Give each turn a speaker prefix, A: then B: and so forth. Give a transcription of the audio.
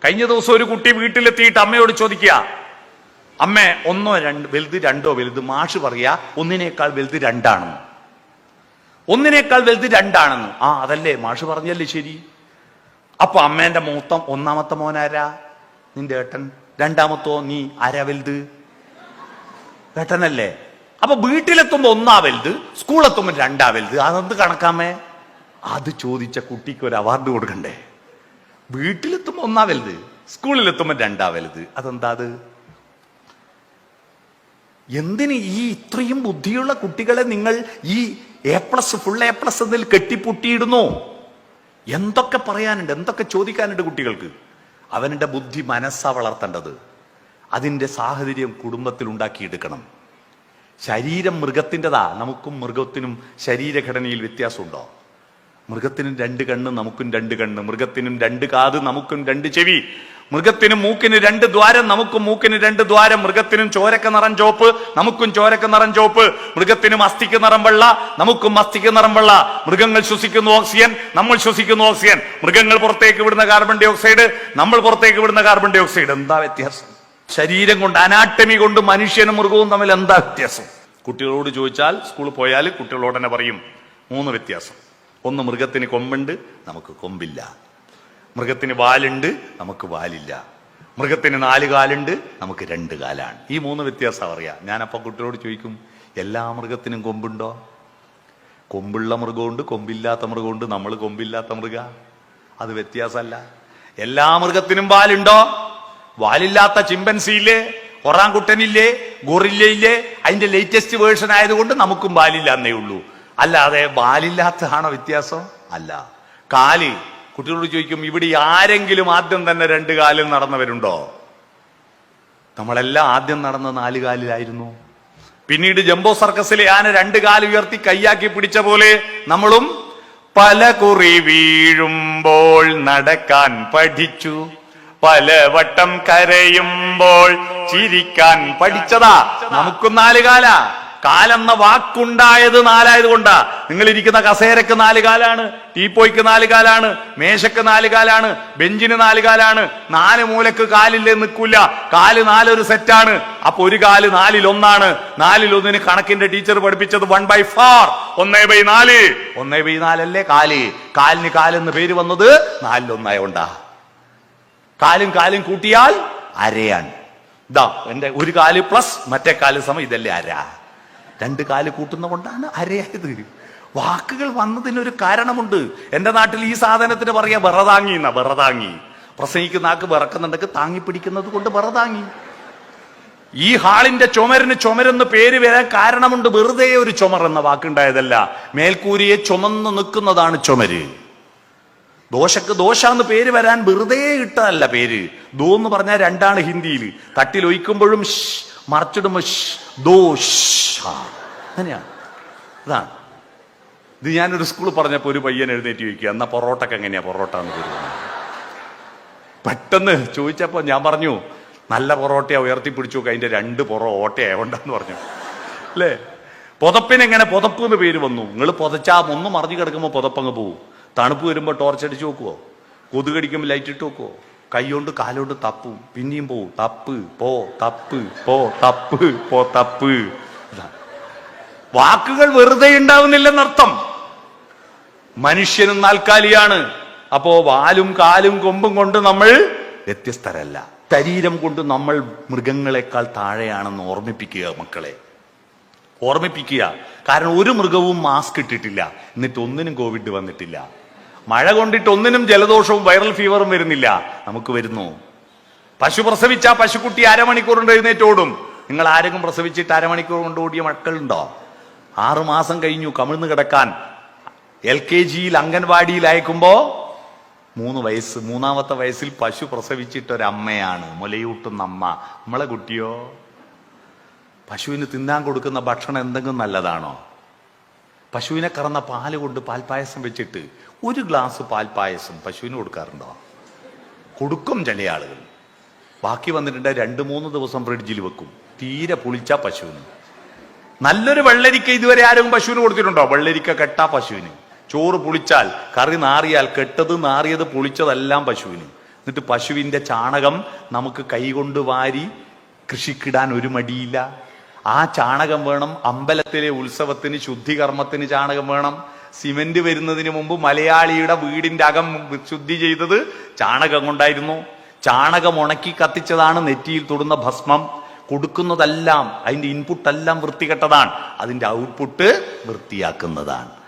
A: കഴിഞ്ഞ ദിവസം ഒരു കുട്ടി വീട്ടിലെത്തിയിട്ട് അമ്മയോട് ചോദിക്കുക, അമ്മേ ഒന്നോ വലുത് രണ്ടോ വലുത്? മാഷ് പറയാ ഒന്നിനേക്കാൾ വലുത് രണ്ടാണെന്ന്. ഒന്നിനേക്കാൾ വലുത് രണ്ടാണെന്ന്. ആ അതല്ലേ മാഷ് പറഞ്ഞല്ലേ ശരി. അപ്പൊ അമ്മേന്റെ ഒന്നാമത്തെ മോനാരാ? നിന്റെ ഏട്ടൻ. രണ്ടാമത്തോ നീ? ആരാ വലുത്? ഏട്ടനല്ലേ. അപ്പൊ വീട്ടിലെത്തുമ്പോ ഒന്നാ വലുത്, സ്കൂളെത്തുമ്പോ രണ്ടാ വലുത്. അതെന്ത് കണക്കാമേ? അത് ചോദിച്ച കുട്ടിക്ക് ഒരു അവാർഡ് കൊടുക്കണ്ടേ? വീട്ടിലെത്തുമ്പോ ഒന്നാ വലുത്, സ്കൂളിലെത്തുമ്പോ രണ്ടാ വലുത്. അതെന്താ അത്? എന്തിന് ഈ ഇത്രയും ബുദ്ധിയുള്ള കുട്ടികളെ നിങ്ങൾ ഈ A+, ഫുൾ A+ എന്നതിൽ കെട്ടിപ്പൊട്ടിയിടുന്നു? എന്തൊക്കെ പറയാനുണ്ട്, എന്തൊക്കെ ചോദിക്കാനുണ്ട് കുട്ടികൾക്ക്. അവന്റെ ബുദ്ധി മനസ്സാ വളർത്തേണ്ടത്. അതിന്റെ സാഹചര്യം കുടുംബത്തിൽ ഉണ്ടാക്കിയെടുക്കണം. ശരീരം മൃഗത്തിൻ്റെതാ. നമുക്കും മൃഗത്തിനും ശരീരഘടനയിൽ വ്യത്യാസമുണ്ടോ? മൃഗത്തിനും 2 കണ്ണ്, നമുക്കും 2 കണ്ണ്. മൃഗത്തിനും 2 കാത്, നമുക്കും 2 ചെവി. മൃഗത്തിനും മൂക്കിന് 2 ദ്വാരം, നമുക്കും മൂക്കിന് 2 ദ്വാരം. മൃഗത്തിനും ചോരക്ക നിറം ചോപ്പ്, നമുക്കും ചോരക്ക നിറം ചോപ്പ്. മൃഗത്തിനും അസ്ഥിക്ക് നിറം വെള്ള, നമുക്കും അസ്ഥിക്ക് നിറം വെള്ള. മൃഗങ്ങൾ ശ്വസിക്കുന്ന ഓക്സിജൻ, നമ്മൾ ശ്വസിക്കുന്ന ഓക്സിജൻ. മൃഗങ്ങൾ പുറത്തേക്ക് വിടുന്ന കാർബൺ ഡൈ ഓക്സൈഡ്, നമ്മൾ പുറത്തേക്ക് വിടുന്ന കാർബൺ ഡൈ ഓക്സൈഡ്. എന്താ വ്യത്യാസം? ശരീരം കൊണ്ട്, അനാട്ടമി കൊണ്ട് മനുഷ്യനും മൃഗവും തമ്മിൽ എന്താ വ്യത്യാസം? കുട്ടികളോട് ചോദിച്ചാൽ, സ്കൂളിൽ പോയാൽ കുട്ടികളോട് തന്നെ പറയും 3 വ്യത്യാസം. ഒന്ന്, മൃഗത്തിന് കൊമ്പുണ്ട്, നമുക്ക് കൊമ്പില്ല. മൃഗത്തിന് വാലുണ്ട്, നമുക്ക് വാലില്ല. മൃഗത്തിന് 4 കാലുണ്ട്, നമുക്ക് 2 കാലാണ്. ഈ 3 വ്യത്യാസം അറിയാം. ഞാനപ്പോ കുട്ടികളോട് ചോദിക്കും, എല്ലാ മൃഗത്തിനും കൊമ്പുണ്ടോ? കൊമ്പുള്ള മൃഗമുണ്ട്, കൊമ്പില്ലാത്ത മൃഗമുണ്ട്. നമ്മൾ കൊമ്പില്ലാത്ത മൃഗ, അത് വ്യത്യാസമല്ല. എല്ലാ മൃഗത്തിനും വാലുണ്ടോ? വാലില്ലാത്ത ചിമ്പൻസിയില്ലേ, ഒറാങ്കുട്ടനില്ലേ, ഗൊറില്ലയില്ലേ? അതിന്റെ ലേറ്റസ്റ്റ് വേർഷൻ ആയതുകൊണ്ട് നമുക്കും വാലില്ല എന്നേ ഉള്ളൂ. അല്ലാതെ വാലില്ലാത്തതാണോ വ്യത്യാസം? അല്ല. കാല്, കുട്ടികളോട് ചോദിക്കും, ഇവിടെ ആരെങ്കിലും ആദ്യം തന്നെ 2 കാലിൽ നടന്നവരുണ്ടോ? നമ്മളെല്ലാം ആദ്യം നടന്ന 4 കാലിലായിരുന്നു. പിന്നീട് ജംബോ സർക്കസിലെ ആന 2 കാല് ഉയർത്തി കയ്യാക്കി പിടിച്ച പോലെ നമ്മളും പല കുറി വീഴുമ്പോൾ നടക്കാൻ പഠിച്ചു, പലവട്ടം കരയുമ്പോൾ ചിരിക്കാൻ പഠിച്ചതാ. നമുക്കും 4 കാലാ. കാലെന്ന വാക്കുണ്ടായത് 4 ആയതുകൊണ്ടാ. നിങ്ങൾ ഇരിക്കുന്ന കസേരക്ക് 4 കാലാണ്, ടീപ്പോയ്ക്ക് 4 കാലാണ്, മേശക്ക് 4 കാലാണ്, ബെഞ്ചിന് 4 കാലാണ്. 4 മൂലക്ക് കാലില്ലേ നിൽക്കൂല. കാല് 4 ഒരു സെറ്റാണ്. അപ്പൊ ഒരു കാല് 4-ൽ 1 4-ൽ 1 കണക്കിന്റെ ടീച്ചർ പഠിപ്പിച്ചത് 1/4, 1/4. 1/4 അല്ലേ കാല്. കാലിന് കാലെന്ന് പേര് വന്നത് 4-ൽ 1 ആയോണ്ടാ. കാലും കാലും കൂട്ടിയാൽ അരയാണ്. ഇതാ എന്റെ ഒരു കാല് പ്ലസ് മറ്റേ കാല് സമയം, ഇതല്ലേ അര. 2 കാല് കൂട്ടുന്ന കൊണ്ടാണ് അരയായത്. വാക്കുകൾ വന്നതിനൊരു കാരണമുണ്ട്. എന്റെ നാട്ടിൽ ഈ സാധനത്തിന് പറയാ വിറതാങ്ങി എന്നാ. വിറതാങ്ങി. പ്രസംഗിക്കുന്ന ആൾക്ക് വിറക്കുന്നുണ്ടെങ്കിൽ താങ്ങി പിടിക്കുന്നത് കൊണ്ട് വിറതാങ്ങി. ഈ ഹാളിന്റെ ചുമരിന് ചുമരെന്ന് പേര് വരാൻ കാരണമുണ്ട്. വെറുതെ ഒരു ചുമർ എന്ന വാക്കുണ്ടായതല്ല. മേൽക്കൂരിയെ ചുമന്ന് നിൽക്കുന്നതാണ് ചുമര്. ദോശക്ക് ദോശ എന്ന് പേര് വരാൻ വെറുതെ ഇട്ടതല്ല പേര്. ദോ എന്ന് പറഞ്ഞാൽ 2 ഹിന്ദിയിൽ. തട്ടിൽ ഒഴിക്കുമ്പോഴും മറച്ചിടുമ്പോ ദോശ, അങ്ങനെയാണ്. ഇതാണ് ഇത്. ഞാനൊരു സ്കൂളിൽ പറഞ്ഞപ്പോ ഒരു പയ്യൻ എഴുന്നേറ്റ് ചോദിക്കുക, എന്നാ പൊറോട്ടക്ക് എങ്ങനെയാ പൊറോട്ട എന്ന് പേര്? പെട്ടെന്ന് ചോദിച്ചപ്പോ ഞാൻ പറഞ്ഞു, നല്ല പൊറോട്ടയാ, ഉയർത്തിപ്പിടിച്ചു നോക്കുക, അതിന്റെ 2 പൊറോട്ടയായോണ്ടെന്ന് പറഞ്ഞു. അല്ലേ? പുതപ്പിനെങ്ങനെ പുതപ്പ് എന്ന് പേര് വന്നു? നിങ്ങൾ പുതച്ചാ ഒന്ന് മറിഞ്ഞു കിടക്കുമ്പോ പുതപ്പങ്ങ് പോവും. തണുപ്പ് വരുമ്പോൾ ടോർച്ചടിച്ച് നോക്കുവോ? കൊതുകടിക്കുമ്പോൾ ലൈറ്റ് ഇട്ട് നോക്കുവോ? കൈകൊണ്ട് കാലോണ്ട് തപ്പും, പിന്നെയും പോവും. തപ്പ് പോ തപ്പ് പോ തപ്പ് പോ തപ്പ്. വാക്കുകൾ വെറുതെ ഉണ്ടാവുന്നില്ലെന്നർത്ഥം. മനുഷ്യനും നാൽക്കാലിയാണ്. അപ്പോ വാലും കാലും കൊമ്പും കൊണ്ട് നമ്മൾ വ്യത്യസ്തരല്ല. ശരീരം കൊണ്ട് നമ്മൾ മൃഗങ്ങളെക്കാൾ താഴെയാണെന്ന് ഓർമ്മിപ്പിക്കുക മക്കളെ, ഓർമ്മിപ്പിക്കുക. കാരണം ഒരു മൃഗവും മാസ്ക് ഇട്ടിട്ടില്ല, എന്നിട്ട് ഒന്നിനും കോവിഡ് വന്നിട്ടില്ല. മഴ കൊണ്ടിട്ട് ഒന്നിനും ജലദോഷവും വൈറൽ ഫീവറും വരുന്നില്ല, നമുക്ക് വരുന്നു. പശു പ്രസവിച്ച പശുക്കുട്ടി അരമണിക്കൂർ കൊണ്ട് എഴുന്നേറ്റ് ഓടും. നിങ്ങൾ ആരെങ്കിലും പ്രസവിച്ചിട്ട് അരമണിക്കൂർ കൊണ്ട് ഓടിയ മക്കളുണ്ടോ? 6 മാസം കഴിഞ്ഞു കമിഴ്ന്ന് കിടക്കാൻ. LKGയിൽ അംഗൻവാടിയിൽ അയക്കുമ്പോ 3 വയസ്സ്, 3ാമത്തെ വയസ്സിൽ പശു പ്രസവിച്ചിട്ടൊരമ്മയാണ്, മുലയൂട്ടുന്ന അമ്മ. നമ്മളെ കുട്ടിയോ? പശുവിന് തിന്നാൻ കൊടുക്കുന്ന ഭക്ഷണം എന്തെങ്കിലും നല്ലതാണോ? പശുവിനെ കറന്ന പാല് കൊണ്ട് പാൽപ്പായസം വെച്ചിട്ട് 1 ഗ്ലാസ് പാൽപ്പായസം പശുവിന് കൊടുക്കാറുണ്ടോ? കൊടുക്കും ചില ആളുകൾ. ബാക്കി വന്നിട്ടുണ്ട് 2-3 ദിവസം ഫ്രിഡ്ജിൽ വെക്കും. തീരെ പുളിച്ച പശുവിന്. നല്ലൊരു വെള്ളരിക്ക ഇതുവരെ ആരും പശുവിന് കൊടുത്തിട്ടുണ്ടോ? വെള്ളരിക്ക കെട്ട പശുവിന്. ചോറ് പുളിച്ചാൽ, കറി നാറിയാൽ, കെട്ടത് നാറിയത് പുളിച്ചതെല്ലാം പശുവിന്. എന്നിട്ട് പശുവിന്റെ ചാണകം നമുക്ക് കൈകൊണ്ട് വാരി കൃഷിക്കിടാൻ ഒരു മടിയില്ല. ആ ചാണകം വേണം. അമ്പലത്തിലെ ഉത്സവത്തിന് ശുദ്ധികർമ്മത്തിന് ചാണകം വേണം. സിമന്റ് വരുന്നതിന് മുമ്പ് മലയാളിയുടെ വീടിന്റെ അകം ശുദ്ധി ചെയ്തത് ചാണകം കൊണ്ടായിരുന്നു. ചാണകം ഉണക്കി കത്തിച്ചതാണ് നെറ്റിയിൽ തൊടുന്ന ഭസ്മം. കൊടുക്കുന്നതെല്ലാം അതിന്റെ ഇൻപുട്ട് എല്ലാം വൃത്തികെട്ടതാണ്, അതിന്റെ ഔട്ട്പുട്ട് വൃത്തിയാക്കുന്നതാണ്.